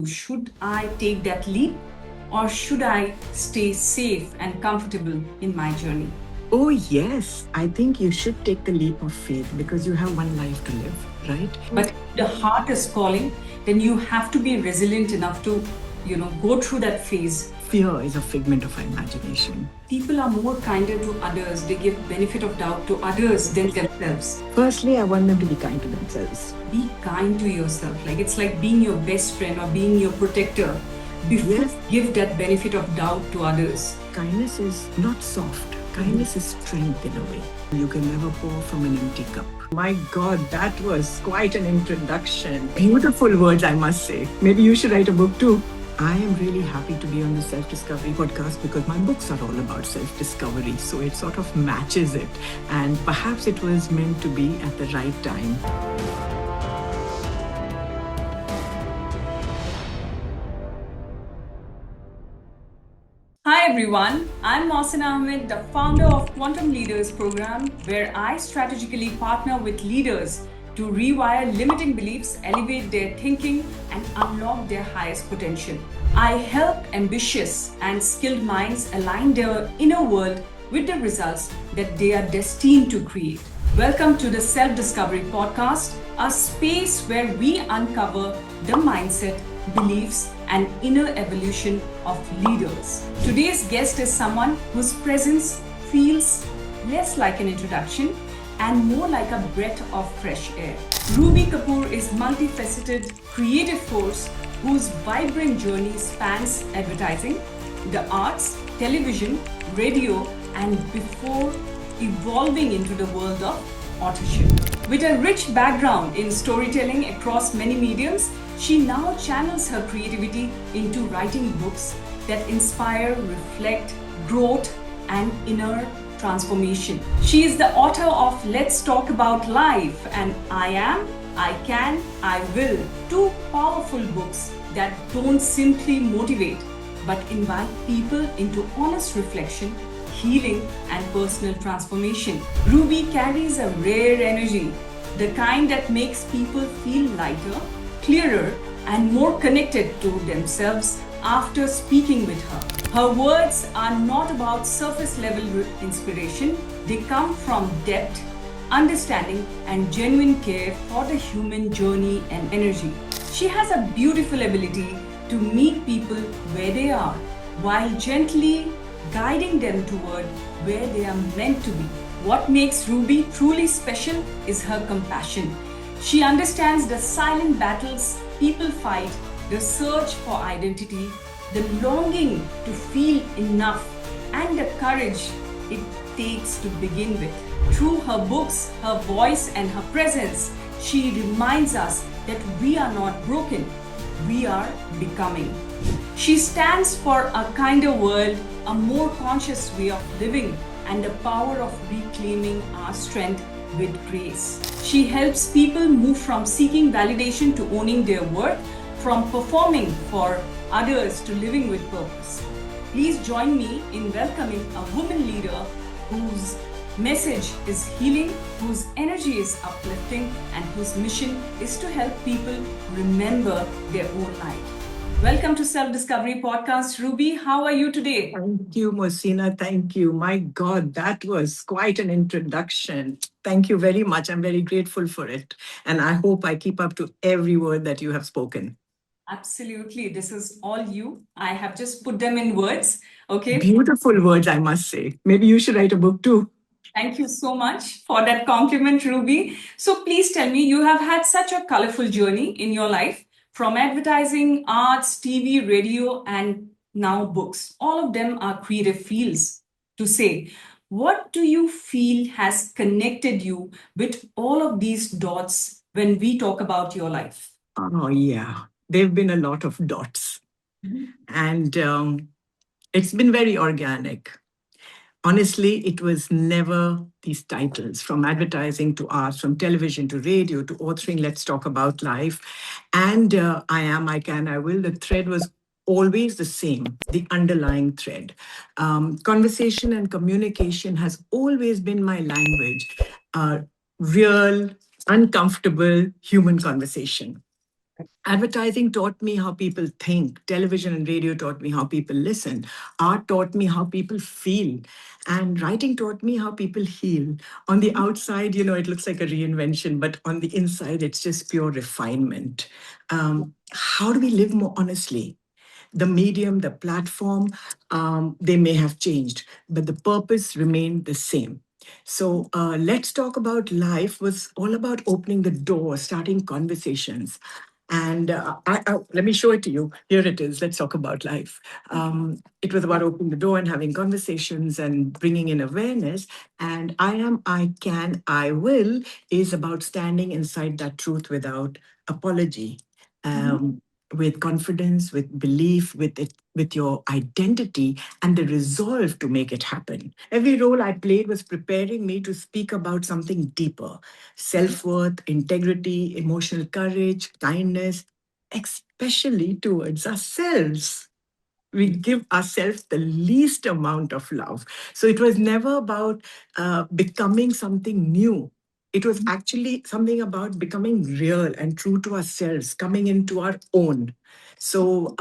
Should I take that leap or should I stay safe and comfortable in my journey? Oh, yes. I think you should take the leap of faith because you have one life to live, right? But if the heart is calling, then you have to be resilient enough to, go through that phase. Fear is a figment of our imagination. People are more kinder to others. They give benefit of doubt to others than themselves. Firstly, I want them to be kind to themselves. Be kind to yourself. Like it's like being your best friend or being your protector. Before Yes. give that benefit of doubt to others. Kindness is not soft. Kindness is strength in a way. You can never pour from an empty cup. My God, that was quite an introduction. Beautiful words, I must say. Maybe you should write a book too. I am really happy to be on the Self Discovery podcast because my books are all about self discovery. So it sort of matches it. And perhaps it was meant to be at the right time. Hi everyone, I'm Mohsinaa Ahmad, the founder of Quantum Leaders program, where I strategically partner with leaders to rewire limiting beliefs, elevate their thinking, and unlock their highest potential. I help ambitious and skilled minds align their inner world with the results that they are destined to create. Welcome to the Self Discovery Podcast, a space where we uncover the mindset, beliefs, and inner evolution of leaders. Today's guest is someone whose presence feels less like an introduction and more like a breath of fresh air. Ruby Kapoor is multifaceted creative force whose vibrant journey spans advertising, the arts, television, radio, and before evolving into the world of authorship. With a rich background in storytelling across many mediums, she now channels her creativity into writing books that inspire, reflect, growth, and inner transformation. She is the author of Let's Talk About Life and I Am, I Can, I Will, two powerful books that don't simply motivate but invite people into honest reflection, healing, and personal transformation. Ruby carries a rare energy, the kind that makes people feel lighter, clearer, and more connected to themselves after speaking with her. Her words are not about surface level inspiration, they come from depth, understanding, and genuine care for the human journey and energy. She has a beautiful ability to meet people where they are while gently guiding them toward where they are meant to be. What makes Ruby truly special is her compassion. She understands the silent battles people fight, the search for identity, the longing to feel enough, and the courage it takes to begin with. Through her books, her voice, and her presence, she reminds us that we are not broken, we are becoming. She stands for a kinder world, a more conscious way of living, and the power of reclaiming our strength with grace. She helps people move from seeking validation to owning their worth, from performing for others to living with purpose. Please join me in welcoming a woman leader whose message is healing, whose energy is uplifting, and whose mission is to help people remember their own life. Welcome to Self Discovery Podcast. Ruby, how are you today? Thank you, Mohsinaa. Thank you. My God, that was quite an introduction. Thank you very much. I'm very grateful for it. And I hope I keep up to every word that you have spoken. Absolutely. This is all you. I have just put them in words. Okay. Beautiful words, I must say. Maybe you should write a book too. Thank you so much for that compliment, Ruby. So please tell me, you have had such a colorful journey in your life from advertising, arts, TV, radio, and now books. All of them are creative fields to say. What do you feel has connected you with all of these dots when we talk about your life? Oh, yeah. There have been a lot of dots. And it's been very organic. Honestly, it was never these titles from advertising to arts, from television to radio to authoring Let's Talk About Life. And I Am, I Can, I Will. The thread was always the same, the underlying thread. Conversation and communication has always been my language. Real, uncomfortable human conversation. Advertising taught me how people think. Television and radio taught me how people listen. Art taught me how people feel. And writing taught me how people heal. On the outside, it looks like a reinvention, but on the inside, it's just pure refinement. How do we live more honestly? The medium, the platform, they may have changed, but the purpose remained the same. So let's talk about life was all about opening the door, starting conversations. And let me show it to you. Here it is. Let's talk about life. It was about opening the door and having conversations and bringing in awareness. And I am, I can, I will is about standing inside that truth without apology. With confidence, with belief, with your identity, and the resolve to make it happen. Every role I played was preparing me to speak about something deeper: self worth, integrity, emotional courage, kindness, especially towards ourselves. We give ourselves the least amount of love. So it was never about becoming something new. It was actually something about becoming real and true to ourselves, coming into our own. So,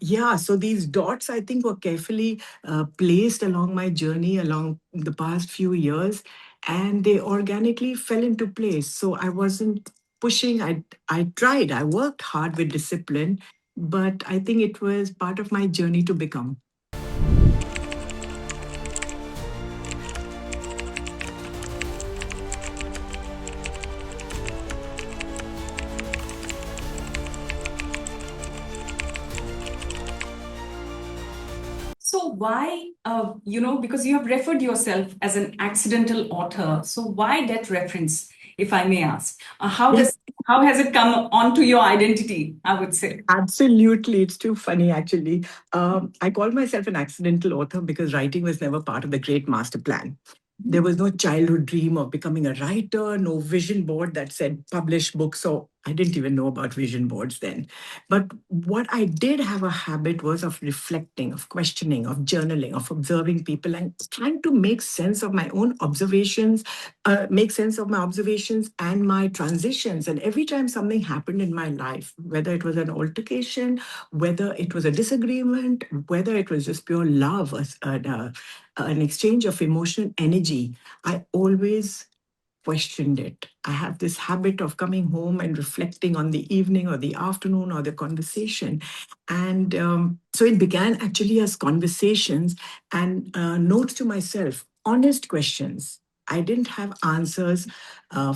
yeah, so these dots, I think, were carefully placed along my journey along the past few years, and they organically fell into place. So I wasn't pushing, I tried, I worked hard with discipline, but I think it was part of my journey to become. So why, because you have referred yourself as an accidental author. So why that reference, if I may ask? Yes, How has it come onto your identity? I would say. absolutely. It's too funny, actually. I call myself an accidental author because writing was never part of the great master plan. There was no childhood dream of becoming a writer, no vision board that said publish books. So I didn't even know about vision boards then. But what I did have a habit was of reflecting, of questioning, of journaling, of observing people and trying to make sense of my own observations, make sense of my observations and my transitions. And every time something happened in my life, whether it was an altercation, whether it was a disagreement, whether it was just pure love, an exchange of emotional energy, I always questioned it. I have this habit of coming home and reflecting on the evening or the afternoon or the conversation. And so it began actually as conversations and notes to myself, honest questions. I didn't have answers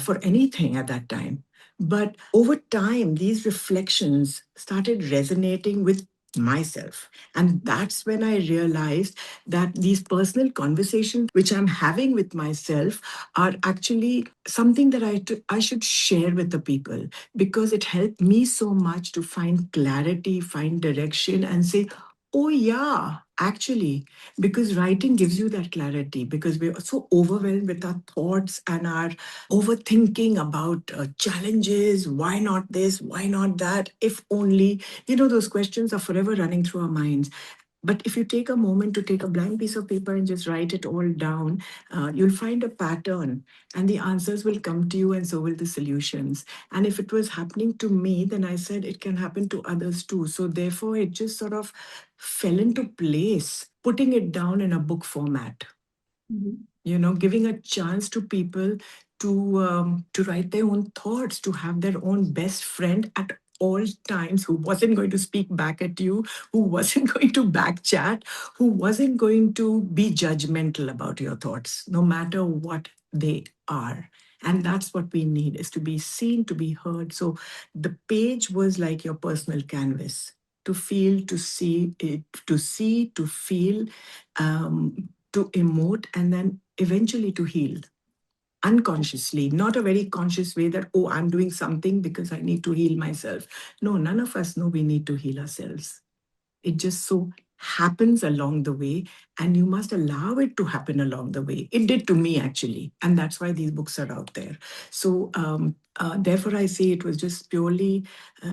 for anything at that time. But over time, these reflections started resonating with myself. And that's when I realized that these personal conversations which I'm having with myself are actually something that I should share with the people, because it helped me so much to find clarity, find direction, and say, oh, yeah, actually, because writing gives you that clarity, because we're so overwhelmed with our thoughts and our overthinking about challenges. Why not this? Why not that? If only, those questions are forever running through our minds. But if you take a moment to take a blank piece of paper and just write it all down, you'll find a pattern and the answers will come to you, and so will the solutions. And if it was happening to me, then I said it can happen to others too. So therefore, it just sort of fell into place, putting it down in a book format, giving a chance to people to write their own thoughts, to have their own best friend at all times, who wasn't going to speak back at you, who wasn't going to back chat, who wasn't going to be judgmental about your thoughts, no matter what they are. And that's what we need, is to be seen, to be heard. So the page was like your personal canvas, to feel, to see it, to feel, to emote, and then eventually to heal unconsciously, not a very conscious way that, oh, I'm doing something because I need to heal myself. No, none of us know we need to heal ourselves. It just so happens along the way, and you must allow it to happen along the way. It did to me, actually. And that's why these books are out there. So, therefore, I say it was just purely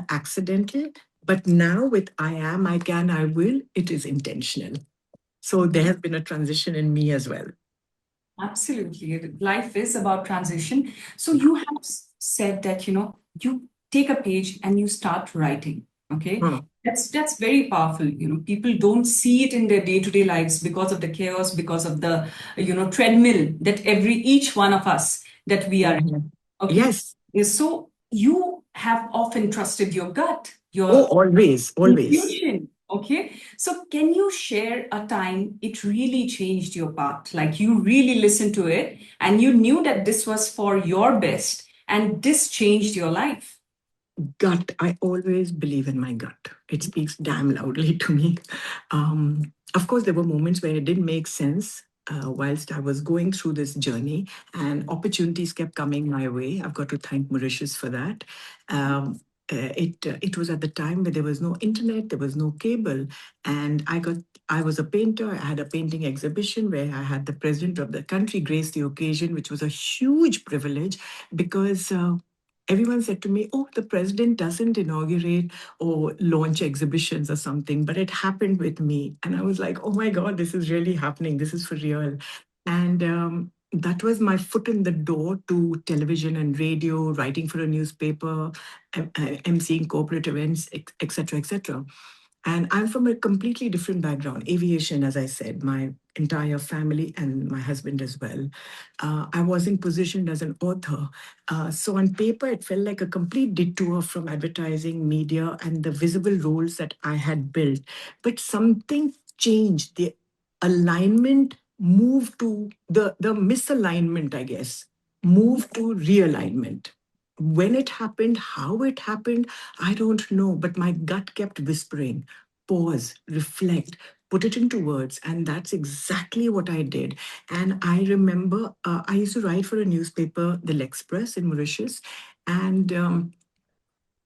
accidental. But now with I am, I can, I will, it is intentional. So there has been a transition in me as well. Absolutely. Life is about transition. So you have said that, you take a page and you start writing. Okay. Hmm. That's very powerful. People don't see it in their day-to-day lives because of the chaos, because of the treadmill that each one of us that we are in. Mhm. Okay. Yes. So you have often trusted your gut, Oh, your always, always. intuition. Okay. So can you share a time it really changed your path? Like you really listened to it and you knew that this was for your best and this changed your life. Gut. I always believe in my gut. It speaks damn loudly to me. Of course, there were moments where it didn't make sense whilst I was going through this journey, and opportunities kept coming my way. I've got to thank Mauritius for that. It was at the time where there was no internet, there was no cable, and I was a painter. I had a painting exhibition where I had the president of the country grace the occasion, which was a huge privilege because everyone said to me, "Oh, the president doesn't inaugurate or launch exhibitions or something," but it happened with me. And I was like, "Oh my God, this is really happening. This is for real." And that was my foot in the door to television and radio, writing for a newspaper, emceeing corporate events, etc., etc. And I'm from a completely different background, aviation, as I said, my entire family and my husband as well. I wasn't positioned as an author. So on paper, it felt like a complete detour from advertising, media, and the visible roles that I had built. But something changed. The alignment moved to the misalignment, I guess, moved to realignment. When it happened, how it happened, I don't know, but my gut kept whispering, pause, reflect, put it into words. And that's exactly what I did. And I remember I used to write for a newspaper, the L'Express in Mauritius. And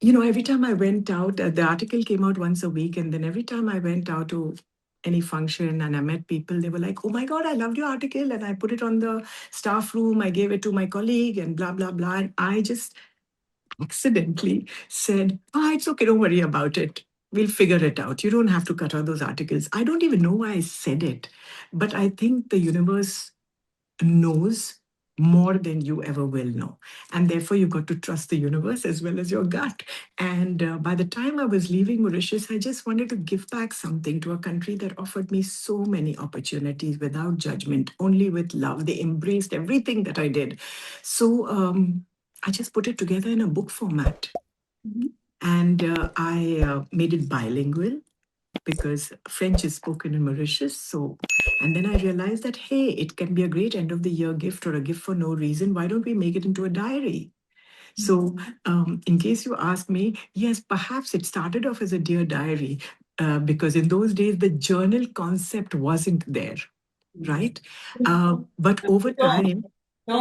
every time I went out, the article came out once a week. And then every time I went out to any function and I met people, they were like, "Oh my God, I loved your article." And I put it on the staff room. I gave it to my colleague and blah, blah, blah. And I just accidentally said, "Ah, it's okay, don't worry about it. We'll figure it out. You don't have to cut out those articles." I don't even know why I said it, but I think the universe knows more than you ever will know. And therefore, you got to trust the universe as well as your gut. And by the time I was leaving Mauritius, I just wanted to give back something to a country that offered me so many opportunities without judgment, only with love. They embraced everything that I did. So I just put it together in a book format. And I made it bilingual because French is spoken in Mauritius. So, and then I realized that, hey, it can be a great end of the year gift or a gift for no reason. Why don't we make it into a diary? So, in case you ask me, yes, perhaps it started off as a dear diary because in those days the journal concept wasn't there, right? But over time,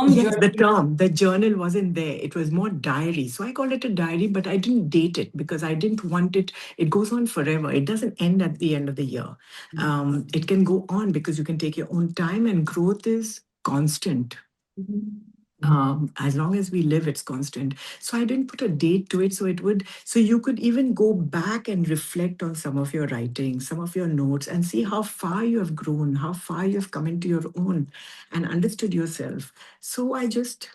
yes, Journey. the journal wasn't there. It was more diary. So I called it a diary, but I didn't date it because I didn't want it. It goes on forever. It doesn't end at the end of the year. It can go on because you can take your own time and growth is constant. As long as we live, it's constant. So I didn't put a date to it. So you could even go back and reflect on some of your writing, some of your notes, and see how far you have grown, how far you have come into your own and understood yourself. So I just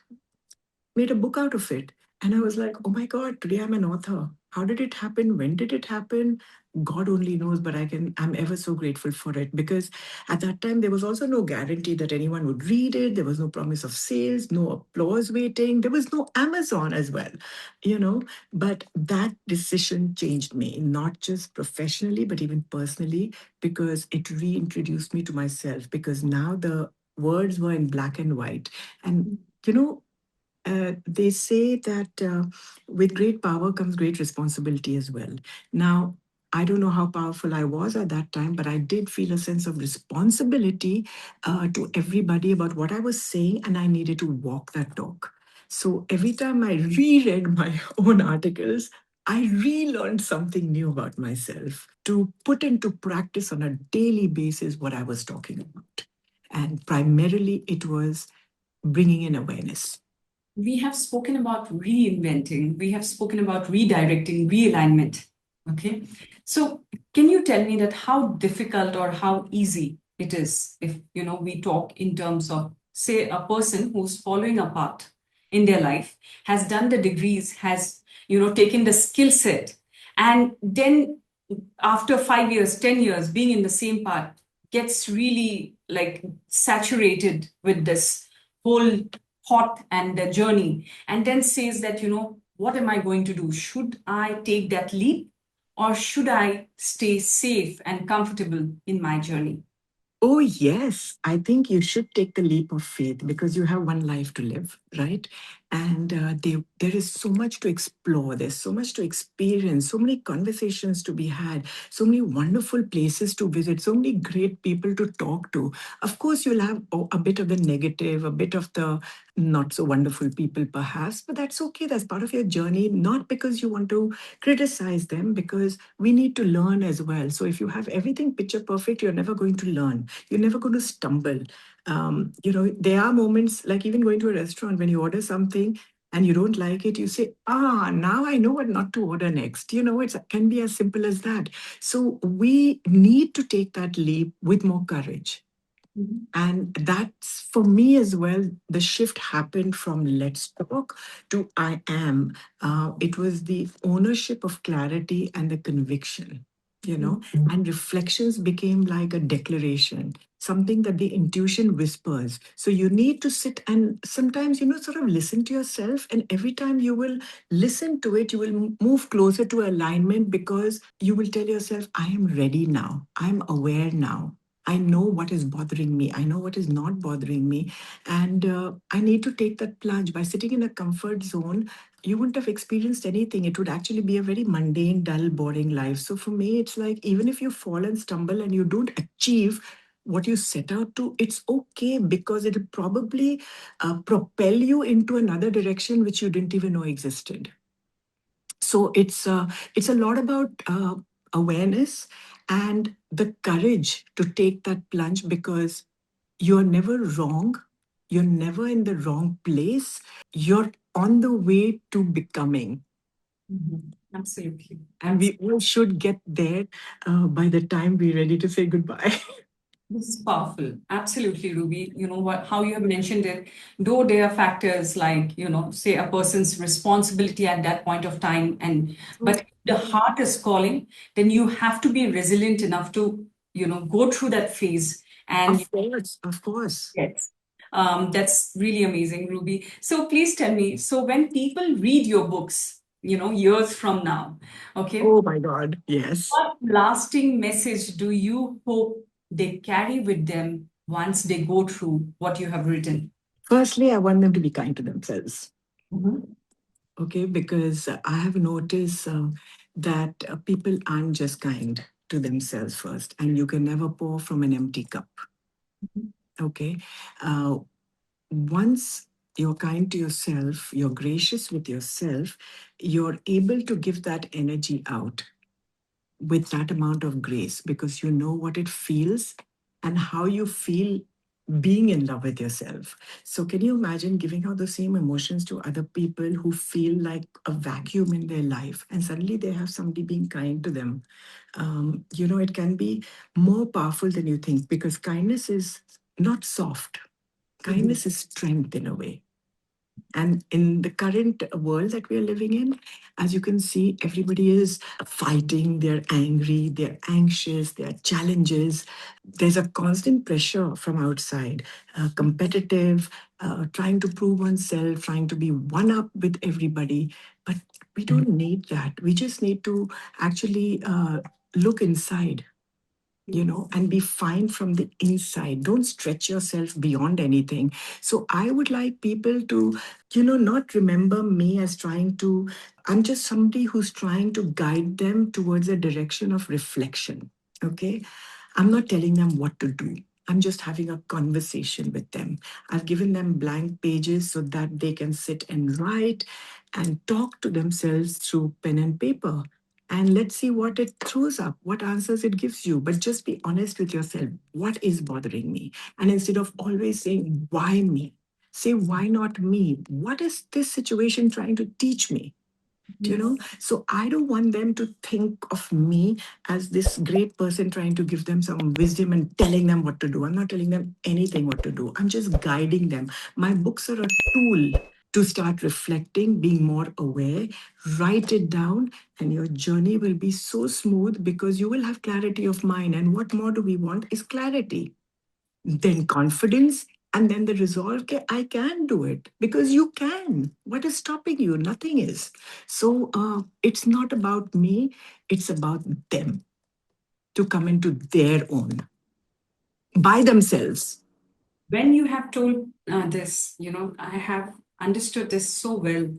made a book out of it. And I was like, "Oh my God, today I'm an author. How did it happen? When did it happen? God only knows, but I'm ever so grateful for it because at that time, there was also no guarantee that anyone would read it. There was no promise of sales, no applause waiting. There was no Amazon as well, you know. But that decision changed me, not just professionally, but even personally, because it reintroduced me to myself because now the words were in black and white. And, you know, they say that with great power comes great responsibility as well. Now, I don't know how powerful I was at that time, but I did feel a sense of responsibility to everybody about what I was saying, and I needed to walk that talk. So every time I reread my own articles, I relearned something new about myself to put into practice on a daily basis what I was talking about. And primarily, it was bringing in awareness. We have spoken about reinventing, we have spoken about redirecting, realignment. Okay. So can you tell me that how difficult or how easy it is if we talk in terms of, say, a person who's following a path in their life, has done the degrees, has taken the skill set, and then after 5 years, 10 years being in the same part, gets really like saturated with this whole thought and the journey, and then says that, what am I going to do? Should I take that leap, or should I stay safe and comfortable in my journey? Oh, yes. I think you should take the leap of faith because you have one life to live, right? And there is so much to explore. There's so much to experience, so many conversations to be had, so many wonderful places to visit, so many great people to talk to. Of course, you'll have a bit of the negative, a bit of the not so wonderful people, perhaps, but that's okay. That's part of your journey, not because you want to criticize them, because we need to learn as well. So if you have everything picture perfect, you're never going to learn. You're never going to stumble. There are moments like even going to a restaurant when you order something and you don't like it, you say, now I know what not to order next. It can be as simple as that. So we need to take that leap with more courage. Mhm. And that's for me as well. The shift happened from let's talk to I am. It was the ownership of clarity and the conviction, and reflections became like a declaration, something that the intuition whispers. So you need to sit and sometimes, sort of listen to yourself. And every time you will listen to it, you will move closer to alignment because you will tell yourself, I am ready now. I'm aware now. I know what is bothering me. I know what is not bothering me. And I need to take that plunge. By sitting in a comfort zone, you wouldn't have experienced anything. It would actually be a very mundane, dull, boring life. So for me, it's like even if you fall and stumble and you don't achieve what you set out to, it's okay because it'll probably propel you into another direction which you didn't even know existed. So it's a lot about awareness and the courage to take that plunge because you're never wrong, you're never in the wrong place, you're on the way to becoming. Mhm. Absolutely. And we all should get there by the time we're ready to say goodbye. This is powerful. Absolutely, Ruby. You know what, how you have mentioned it, though there are factors like, say a person's responsibility at that point of time, and but the heart is calling, then you have to be resilient enough to, go through that phase. And Of course, of course. yes, that's really amazing, Ruby. So please tell me, so when people read your books, years from now, okay, Oh my God, yes. what lasting message do you hope they carry with them once they go through what you have written? Firstly, I want them to be kind to themselves. Mhm. Okay, because I have noticed that people aren't just kind to themselves first, and you can never pour from an empty cup. Okay, uh, once you're kind to yourself, you're gracious with yourself, you're able to give that energy out with that amount of grace because you know what it feels and how you feel being in love with yourself. So, can you imagine giving out the same emotions to other people who feel like a vacuum in their life and suddenly they have somebody being kind to them? It can be more powerful than you think because kindness is not soft, Mhm. kindness is strength in a way. And in the current world that we are living in, as you can see, everybody is fighting, they're angry, they're anxious, there are challenges. There's a constant pressure from outside, competitive, trying to prove oneself, trying to be one up with everybody. But we don't need that. We just need to actually look inside, and be fine from the inside. Don't stretch yourself beyond anything. So I would like people to, not remember me as trying to, I'm just somebody who's trying to guide them towards a direction of reflection. Okay. I'm not telling them what to do. I'm just having a conversation with them. I've given them blank pages so that they can sit and write and talk to themselves through pen and paper. And let's see what it throws up, what answers it gives you. But just be honest with yourself. What is bothering me? And instead of always saying, why me? Say, why not me? What is this situation trying to teach me? So I don't want them to think of me as this great person trying to give them some wisdom and telling them what to do. I'm not telling them anything what to do. I'm just guiding them. My books are a tool. to start reflecting, being more aware, write it down, and your journey will be so smooth because you will have clarity of mind. And what more do we want is clarity, then confidence, and then the resolve. "Okay, I can do it," because you can. What is stopping you? Nothing is. So it's not about me, it's about them to come into their own by themselves. When you have told this, I have understood this so well,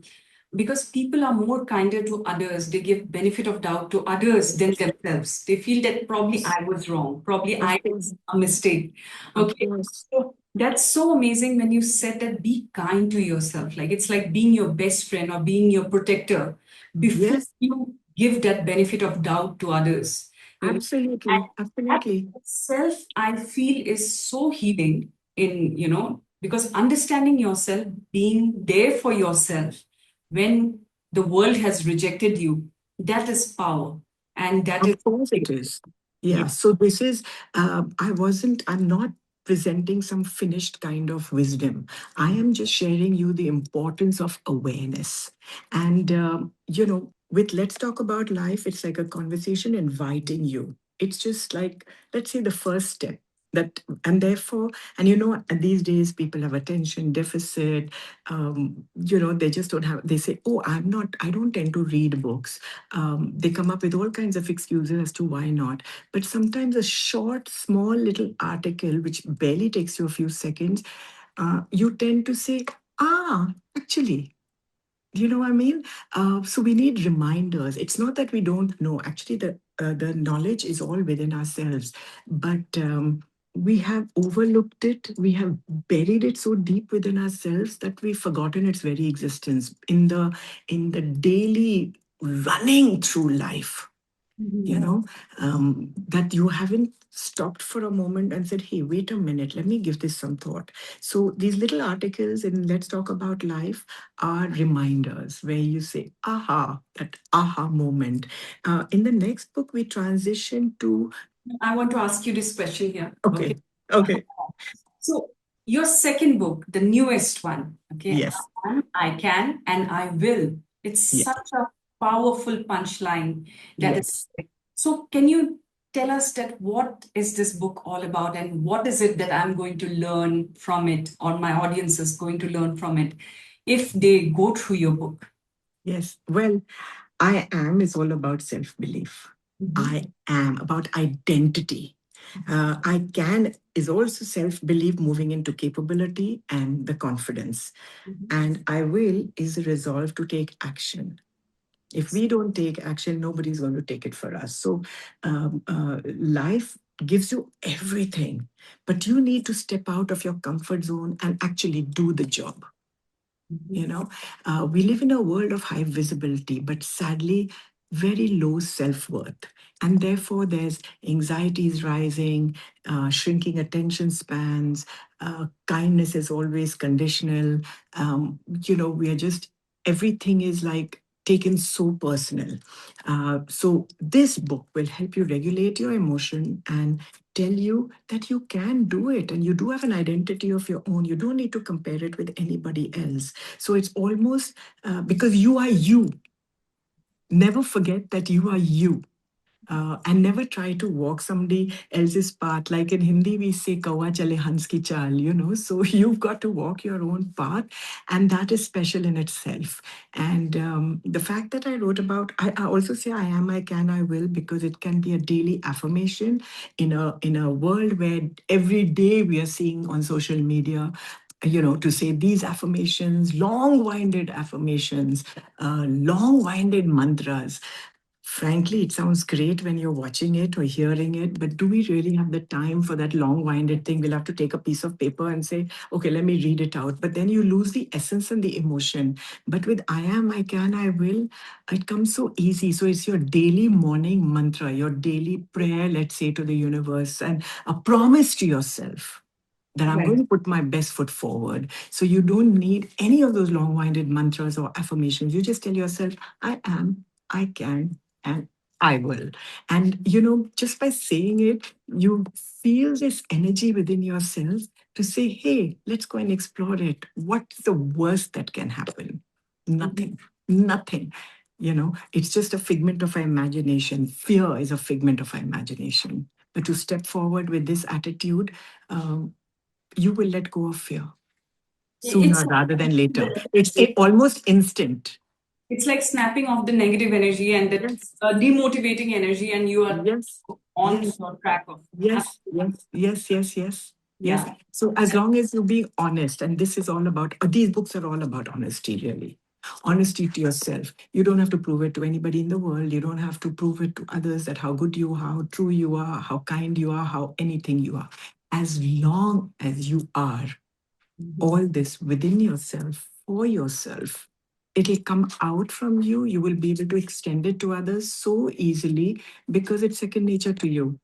because people are more kinder to others. They give benefit of doubt to others than themselves. They feel that probably I was wrong, probably I Of did course. a mistake. Of Okay. course. So that's so amazing when you said that be kind to yourself. Like it's like being your best friend or being your protector before Yes, you give that benefit of doubt to others. You know, absolutely. that Absolutely. itself, I feel, is so healing because understanding yourself, being there for yourself when the world has rejected you, that is power. And that is, Of course it is. yeah. Yeah. So I'm not presenting some finished kind of wisdom. I am just sharing you the importance of awareness. And, with Let's Talk About Life, it's like a conversation inviting you. It's just like, let's say, the first step. And therefore, and these days people have attention deficit. They just don't have, they say, "Oh, I don't tend to read books." They come up with all kinds of excuses as to why not. But sometimes a short, small little article, which barely takes you a few seconds, you tend to say, actually, you know what I mean? So we need reminders. It's not that we don't know. Actually, the knowledge is all within ourselves, but we have overlooked it. We have buried it so deep within ourselves that we've forgotten its very existence in the daily running through life, Mhm. that you haven't stopped for a moment and said, "Hey, wait a minute, let me give this some thought." So these little articles in Let's Talk About Life are reminders where you say, aha, that aha moment. In the next book, we transition to, I want to ask you this question here. Okay. okay, okay, So your second book, the newest one, okay, yes, I can, and I will. It's yes, such a powerful punchline that is. yes. So can you tell us that what is this book all about, and what is it that I'm going to learn from it, or my audience is going to learn from it if they go through your book? Yes. Well, I am is all about self belief. Mhm. I am about identity. I can is also self belief moving into capability and the confidence. Mhm. And I will is a resolve to take action. If we don't take action, nobody's going to take it for us. So life gives you everything, but you need to step out of your comfort zone and actually do the job. you Mhm. know we live in a world of high visibility, but sadly very low self-worth, and therefore there's anxieties rising, shrinking attention spans, kindness is always conditional. We are just, everything is like taken so personal. So this book will help you regulate your emotion and tell you that you can do it, and you do have an identity of your own. You don't need to compare it with anybody else. So it's almost, because you are you. Never forget that you are you. And never try to walk somebody else's path. Like in Hindi, we say "Kawa chale hans ki chal." So you've got to walk your own path, and that is special in itself. And the fact that I wrote about, I also say I am, I can, I will, because it can be a daily affirmation in a world where every day we are seeing on social media, to say these affirmations, long-winded affirmations, long-winded mantras. Frankly, it sounds great when you're watching it or hearing it, but do we really have the time for that long-winded thing? We'll have to take a piece of paper and say, "Okay, let me read it out." But then you lose the essence and the emotion. But with "I am, I can, I will," it comes so easy. So it's your daily morning mantra, your daily prayer, let's say, to the universe, and a promise to yourself that I'm going Right. to put my best foot forward. So you don't need any of those long winded mantras or affirmations. You just tell yourself, "I am, I can, and I will." And, just by saying it, you feel this energy within yourself to say, hey, let's go and explore it. What's the worst that can happen? Mhm. Nothing, nothing. It's just a figment of our imagination. Fear is a figment of our imagination. But to step forward with this attitude, um, you will let go of fear It's sooner rather than later. It's almost instant. it's like snapping off the negative energy and that Yes, demotivating energy, and you are yes, on yes. your track of. Yes, yes, yes, yes, yes, yes. Yeah. So as long as you be honest, and this is all about, these books are all about honesty, really. Honesty to yourself. You don't have to prove it to anybody in the world. You don't have to prove it to others that how good you are, how true you are, how kind you are, how anything you are. As long as you are Mhm. all this within yourself, for yourself, it'll come out from you. You will be able to extend it to others so easily because it's second nature to you,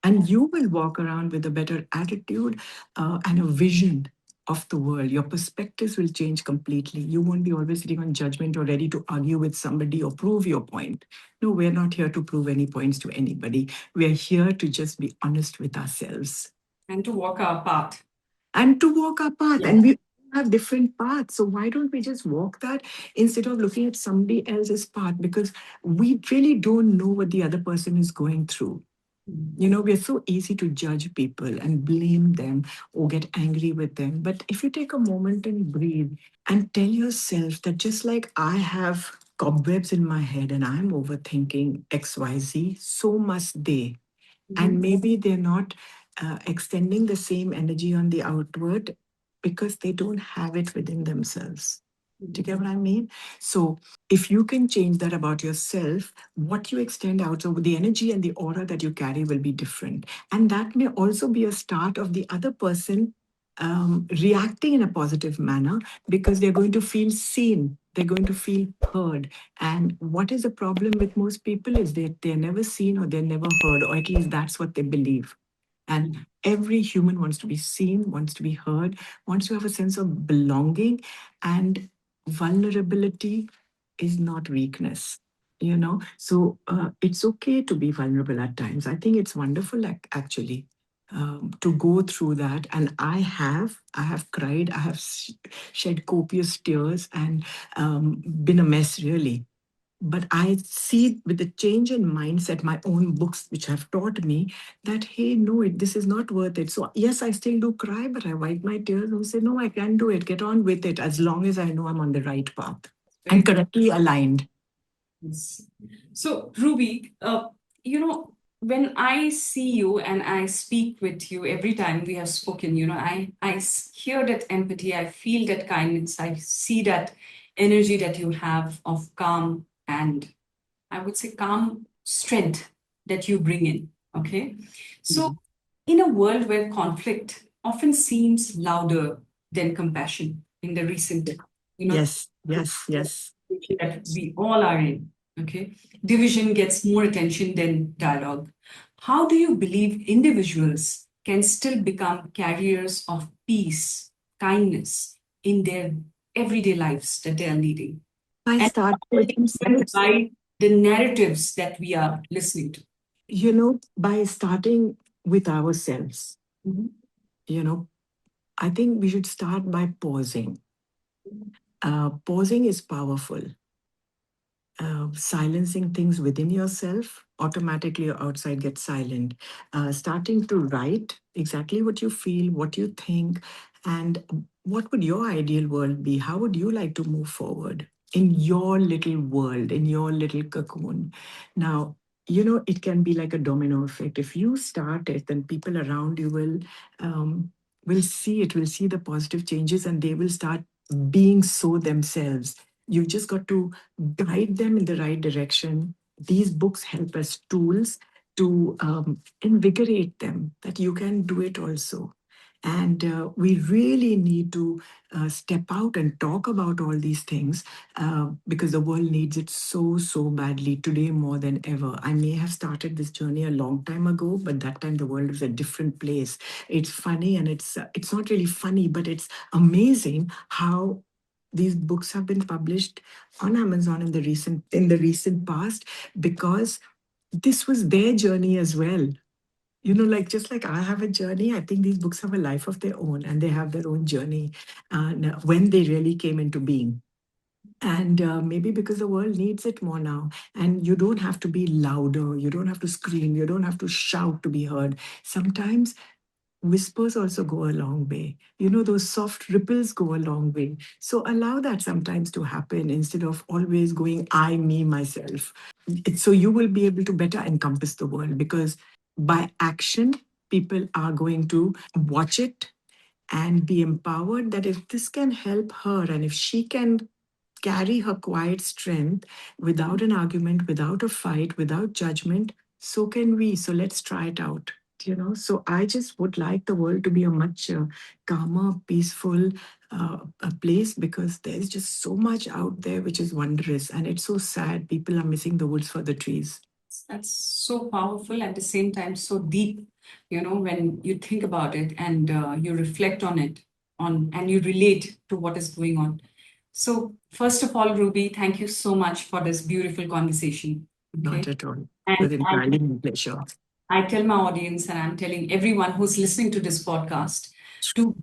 and you will walk around with a better attitude and a vision of the world. Your perspectives will change completely. You won't be always sitting on judgment or ready to argue with somebody or prove your point. No, we're not here to prove any points to anybody. We're here to just be honest with ourselves And to walk our path. and to walk our path. Yeah. And we have different paths. So why don't we just walk that instead of looking at somebody else's path? Because we really don't know what the other person is going through. We're so easy to judge people and blame them or get angry with them. But if you take a moment and breathe and tell yourself that just like I have cobwebs in my head and I'm overthinking XYZ, so must they. And Mhm. maybe they're not extending the same energy on the outward because they don't have it within themselves. Do you get what I mean? So, if you can change that about yourself, what you extend out, so the energy and the aura that you carry will be different. And that may also be a start of the other person reacting in a positive manner because they're going to feel seen, they're going to feel heard. And what is the problem with most people is that they're never seen or they're never heard, or at least that's what they believe. And every human wants to be seen, wants to be heard, wants to have a sense of belonging. And vulnerability is not weakness. So it's okay to be vulnerable at times. I think it's wonderful, actually, to go through that. And I have cried, I have shed copious tears, and been a mess, really. But I see with the change in mindset, my own books, which have taught me that, hey, no, this is not worth it. So, yes, I still do cry, but I wipe my tears and say, no, I can do it. Get on with it as long as I know I'm on the right path and Very correctly aligned. Yes. So, Ruby, when I see you and I speak with you every time we have spoken, hear that empathy, I feel that kindness, I see that energy that you have of calm and I would say calm strength that you bring in. Okay. So, Mhm. in a world where conflict often seems louder than compassion in the recent, you know, Yes, yes, yes. that we all are in. Okay. Division gets more attention than dialogue. How do you believe individuals can still become carriers of peace, kindness in their everyday lives that they are leading? I And start how with they can themselves, guide the narratives that we are listening to. by starting with ourselves. Mhm. You know, I think we should start by pausing. Pausing is powerful. Silencing things within yourself, automatically your outside gets silent. Starting to write exactly what you feel, what you think, and what would your ideal world be? How would you like to move forward in your little world, in your little cocoon? Now, it can be like a domino effect. If you start it, then people around you will see it, will see the positive changes, and they will start being so themselves. You've just got to guide them in the right direction. These books help us tools to invigorate them that you can do it also. And we really need to step out and talk about all these things because the world needs it so, so badly today more than ever. I may have started this journey a long time ago, but that time the world was a different place. It's funny, and it's not really funny, but it's amazing how these books have been published on Amazon in the recent past because this was their journey as well. Like just like I have a journey, I think these books have a life of their own and they have their own journey and when they really came into being. And maybe because the world needs it more now. And you don't have to be louder, you don't have to scream, you don't have to shout to be heard. Sometimes whispers also go a long way. Those soft ripples go a long way. So allow that sometimes to happen instead of always going, I, me, myself. So you will be able to better encompass the world because by action, people are going to watch it and be empowered that if this can help her and if she can carry her quiet strength without an argument, without a fight, without judgment, so can we. So let's try it out. So I just would like the world to be a much calmer, peaceful a place because there's just so much out there which is wondrous. And it's so sad. People are missing the woods for the trees. That's so powerful at the same time, so deep, when you think about it and you reflect on it, and you relate to what is going on. So, first of all, Ruby, thank you so much for this beautiful conversation. Not Okay. at all. It And was entirely my pleasure. I tell my audience, and I'm telling everyone who's listening to this podcast to,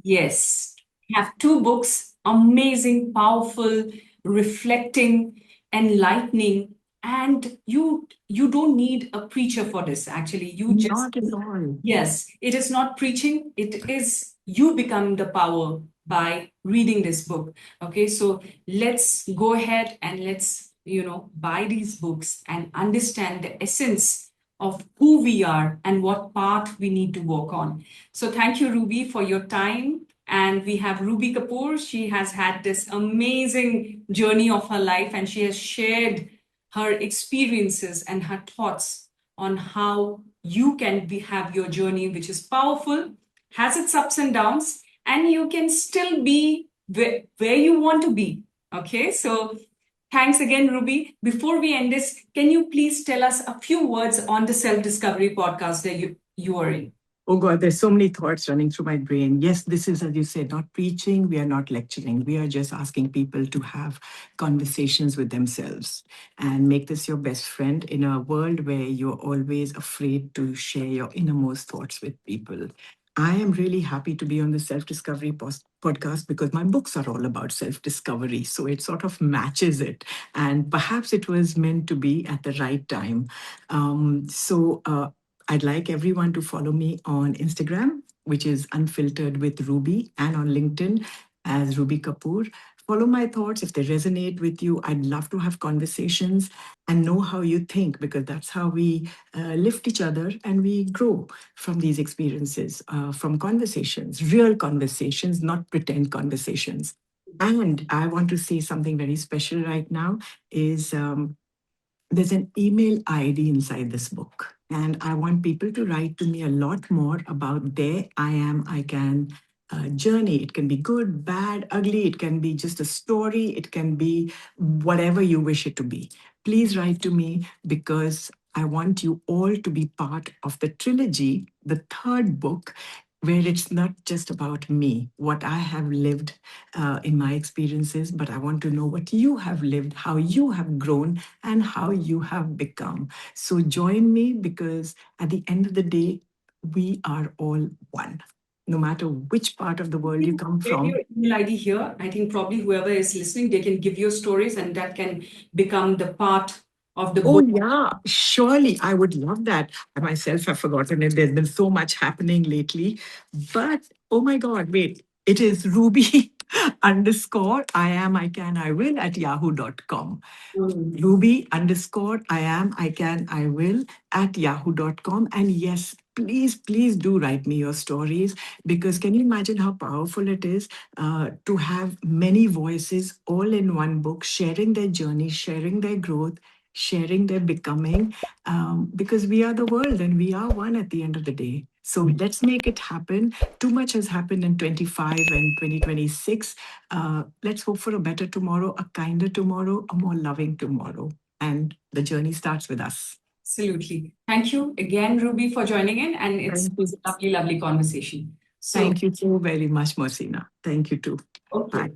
yes, have two books, amazing, powerful, reflecting, enlightening, and you don't need a preacher for this. Actually, you just, Not at all. yes, it is not preaching, it is you become the power by reading this book. Okay, so let's go ahead and let's, buy these books and understand the essence of who we are and what path we need to work on. So thank you, Ruby, for your time. And we have Ruby Kapoor. She has had this amazing journey of her life and she has shared her experiences and her thoughts on how you can have your journey, which is powerful, has its ups and downs, and you can still be where you want to be. Okay, so thanks again, Ruby. Before we end this, can you please tell us a few words on the Self Discovery podcast that you are in? Oh God, there's so many thoughts running through my brain. Yes, this is, as you said, not preaching. We are not lecturing. We are just asking people to have conversations with themselves and make this your best friend in a world where you're always afraid to share your innermost thoughts with people. I am really happy to be on the Self Discovery podcast because my books are all about self discovery. So it sort of matches it. And perhaps it was meant to be at the right time. I'd like everyone to follow me on Instagram, which is Unfiltered with Ruby, and on LinkedIn as Ruby Kapoor. Follow my thoughts. If they resonate with you, I'd love to have conversations and know how you think because that's how we lift each other and we grow from these experiences, from conversations, real conversations, not pretend conversations. And I want to say something very special right now is there's an email ID inside this book. And I want people to write to me a lot more about their I am, I can journey. It can be good, bad, ugly. It can be just a story. It can be whatever you wish it to be. Please write to me because I want you all to be part of the trilogy, the third book, where it's not just about me, what I have lived in my experiences, but I want to know what you have lived, how you have grown, and how you have become. So join me because at the end of the day, we are all one. No matter which part of the world you come Give from. your email ID here. I think probably whoever is listening, they can give your stories and that can become the part of the Oh, book. yeah, surely. I would love that. I myself have forgotten it. There's been so much happening lately. But oh my God, wait. It is Ruby underscore I am, I can, I will at yahoo.com. Mm. Ruby underscore I am, I can, I will at yahoo.com. And yes, please, please do write me your stories because can you imagine how powerful it is to have many voices all in one book, sharing their journey, sharing their growth, sharing their becoming, because we are the world and we are one at the end of the day. So let's make it happen. Too much has happened in 25 and 2026. Let's hope for a better tomorrow, a kinder tomorrow, a more loving tomorrow. And the journey starts with us. Absolutely. Thank you again, Ruby, for joining in. And it's Thank you. a lovely, lovely conversation. So, Thank you so very much, Mohsinaa. Thank you too. okay. Bye.